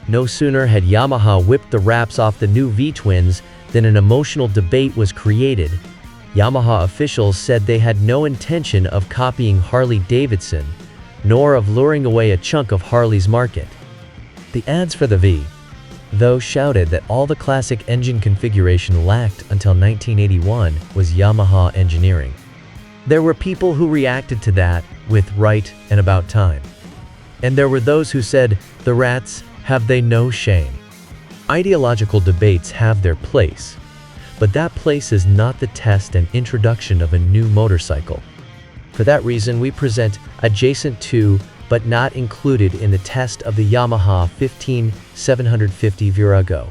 No sooner had Yamaha whipped the wraps off the new V-twins than an emotional debate was created. Yamaha officials said they had no intention of copying Harley Davidson, nor of luring away a chunk of Harley's market. The ads for the V, though, shouted that all the classic engine configuration lacked until 1981 was Yamaha engineering. There were people who reacted to that with "right" and "about time." And there were those who said, "The rats, have they no shame?" Ideological debates have their place, but that place is not the test and introduction of a new motorcycle. For that reason, we present adjacent to, but not included in the test of the Yamaha XV750 Virago,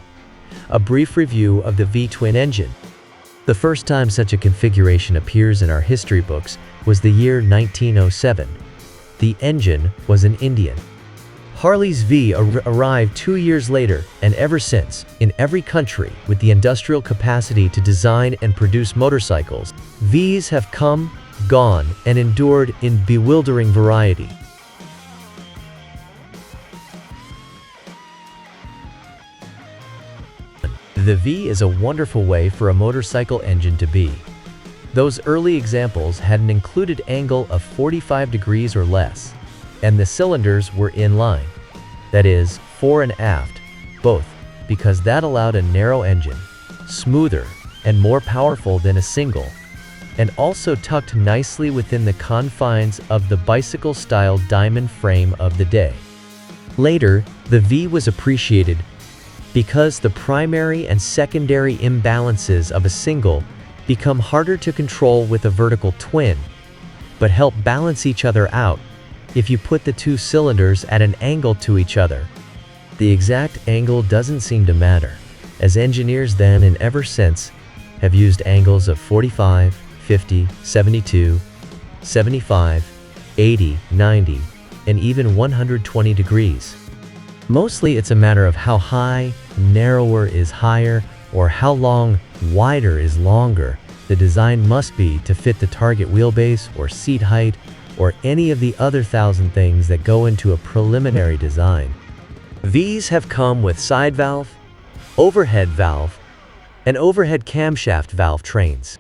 a brief review of the V-twin engine. The first time such a configuration appears in our history books was the year 1907. The engine was an Indian. Harley's V arrived 2 years later, and ever since, in every country with the industrial capacity to design and produce motorcycles, Vees have come, gone, and endured in bewildering variety. The V is a wonderful way for a motorcycle engine to be. Those early examples had an included angle of 45 degrees or less, and the cylinders were inline. That is, fore and aft, both, because that allowed a narrow engine, smoother and more powerful than a single, and also tucked nicely within the confines of the bicycle-style diamond frame of the day. Later, the V was appreciated because the primary and secondary imbalances of a single become harder to control with a vertical twin, but help balance each other out if you put the two cylinders at an angle to each other. The exact angle doesn't seem to matter, as engineers then and ever since have used angles of 45, 50, 72, 75, 80, 90, and even 120 degrees. Mostly it's a matter of how high, narrower is higher, or how long, wider is longer, the design must be to fit the target wheelbase or seat height, or any of the other 1,000 things that go into a preliminary design. These have come with side valve, overhead valve, and overhead camshaft valve trains.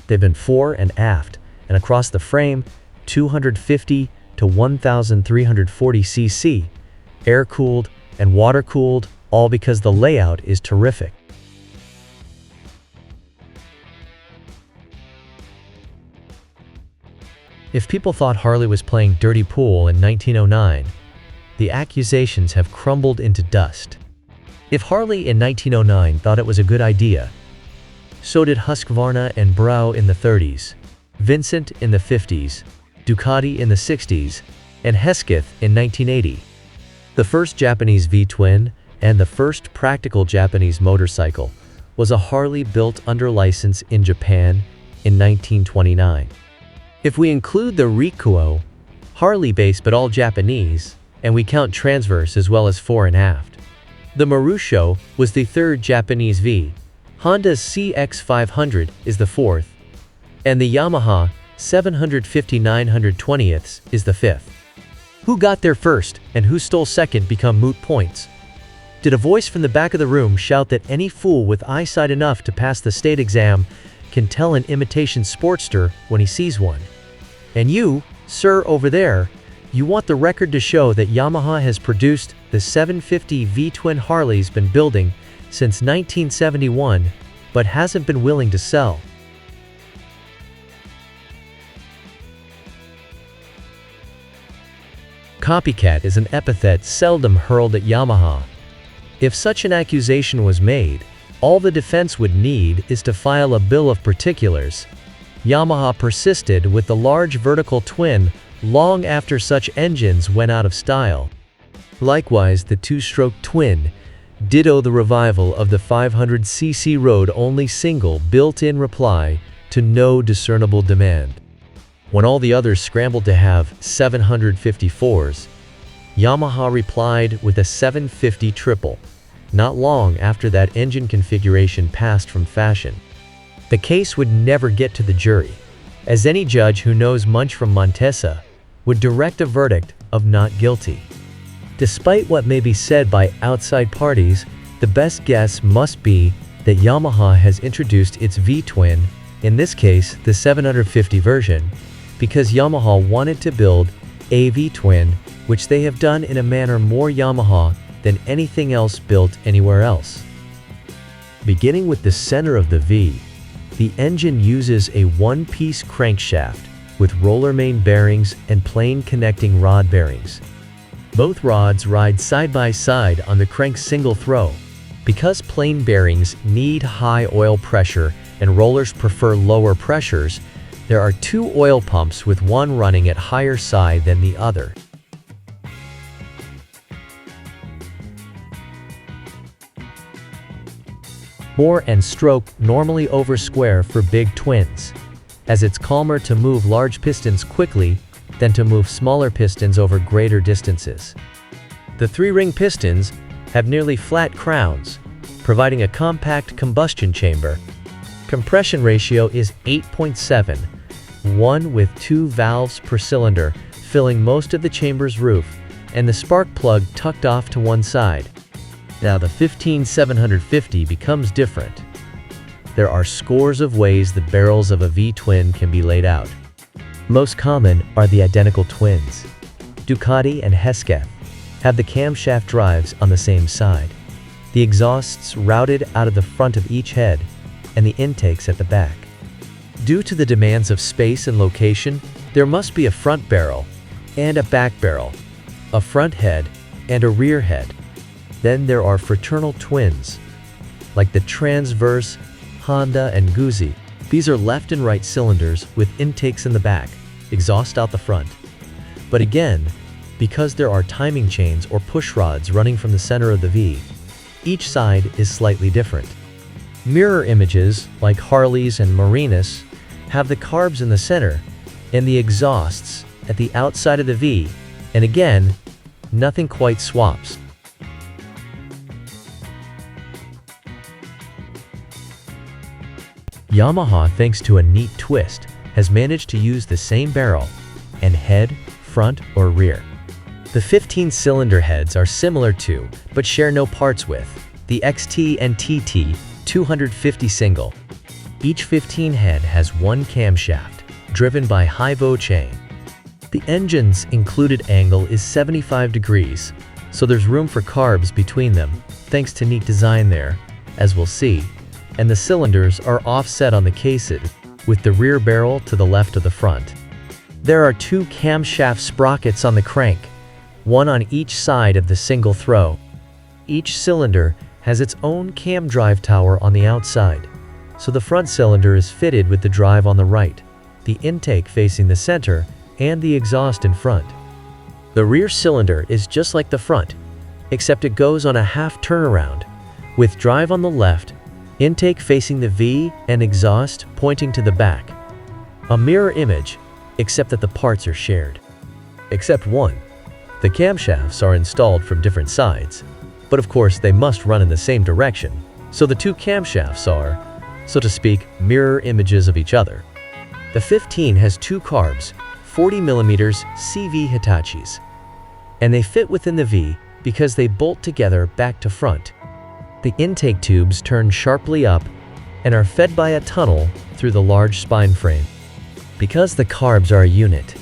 They've been fore and aft, and across the frame, 250 to 1,340 cc, air-cooled and water-cooled, all because the layout is terrific. If people thought Harley was playing dirty pool in 1909, the accusations have crumbled into dust. If Harley in 1909 thought it was a good idea, so did Husqvarna and Brau in the 30s, Vincent in the 50s, Ducati in the 60s, and Hesketh in 1980. The first Japanese V-twin and the first practical Japanese motorcycle was a Harley built under license in Japan in 1929. If we include the Rikuo, Harley-based but all Japanese, and we count transverse as well as fore and aft, the Marusho was the third Japanese V, Honda's CX500 is the fourth, and the Yamaha 750-920 is the fifth. Who got there first and who stole second become moot points. Did a voice from the back of the room shout that any fool with eyesight enough to pass the state exam can tell an imitation Sportster when he sees one? And you, sir over there, you want the record to show that Yamaha has produced the 750 V-twin Harley's been building since 1971, but hasn't been willing to sell. Copycat is an epithet seldom hurled at Yamaha. If such an accusation was made, all the defense would need is to file a bill of particulars. Yamaha persisted with the large vertical twin long after such engines went out of style. Likewise, the two-stroke twin, ditto the revival of the 500cc road-only single built in reply to no discernible demand. When all the others scrambled to have 754s, Yamaha replied with a 750 triple, not long after that engine configuration passed from fashion. The case would never get to the jury, as any judge who knows much from Montesa would direct a verdict of not guilty. Despite what may be said by outside parties, the best guess must be that Yamaha has introduced its V-twin, in this case the 750 version, because Yamaha wanted to build a V-twin, which they have done in a manner more Yamaha than anything else built anywhere else. Beginning with the center of the V, the engine uses a one-piece crankshaft with roller main bearings and plain connecting rod bearings. Both rods ride side by side on the crank's single throw. Because plain bearings need high oil pressure and rollers prefer lower pressures, there are two oil pumps with one running at higher side than the other. Bore and stroke normally over square for big twins, as it's calmer to move large pistons quickly than to move smaller pistons over greater distances. The three-ring pistons have nearly flat crowns, providing a compact combustion chamber. Compression ratio is 8.7, one with 2 valves per cylinder, filling most of the chamber's roof, and the spark plug tucked off to one side. Now the 15750 becomes different. There are scores of ways the barrels of a V-twin can be laid out. Most common are the identical twins. Ducati and Hesketh have the camshaft drives on the same side, the exhausts routed out of the front of each head, and the intakes at the back. Due to the demands of space and location, there must be a front barrel and a back barrel, a front head and a rear head. Then there are fraternal twins, like the Transverse, Honda, and Guzzi. These are left and right cylinders with intakes in the back, exhaust out the front. But again, because there are timing chains or push rods running from the center of the V, each side is slightly different. Mirror images, like Harleys and Marinas, have the carbs in the center and the exhausts at the outside of the V, and again, nothing quite swaps. Yamaha, thanks to a neat twist, has managed to use the same barrel and head, front or rear. The 15-cylinder heads are similar to, but share no parts with, the XT and TT 250 single. Each 15 head has one camshaft, driven by high-vo chain. The engine's included angle is 75 degrees, so there's room for carbs between them, thanks to neat design there, as we'll see, and the cylinders are offset on the cases, with the rear barrel to the left of the front. There are two camshaft sprockets on the crank, one on each side of the single throw. Each cylinder has its own cam drive tower on the outside, so the front cylinder is fitted with the drive on the right, the intake facing the center, and the exhaust in front. The rear cylinder is just like the front, except it goes on a half turnaround, with drive on the left, intake facing the V, and exhaust pointing to the back. A mirror image, except that the parts are shared. Except one. The camshafts are installed from different sides, but of course they must run in the same direction, so the two camshafts are, so to speak, mirror images of each other. The 15 has two carbs, 40mm CV Hitachis, and they fit within the V because they bolt together back to front. The intake tubes turn sharply up and are fed by a tunnel through the large spine frame. Because the carbs are a unit,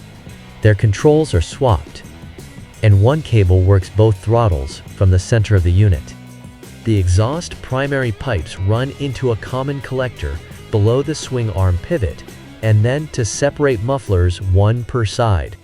their controls are swapped, and one cable works both throttles from the center of the unit. The exhaust primary pipes run into a common collector below the swing arm pivot, and then to separate mufflers, one per side.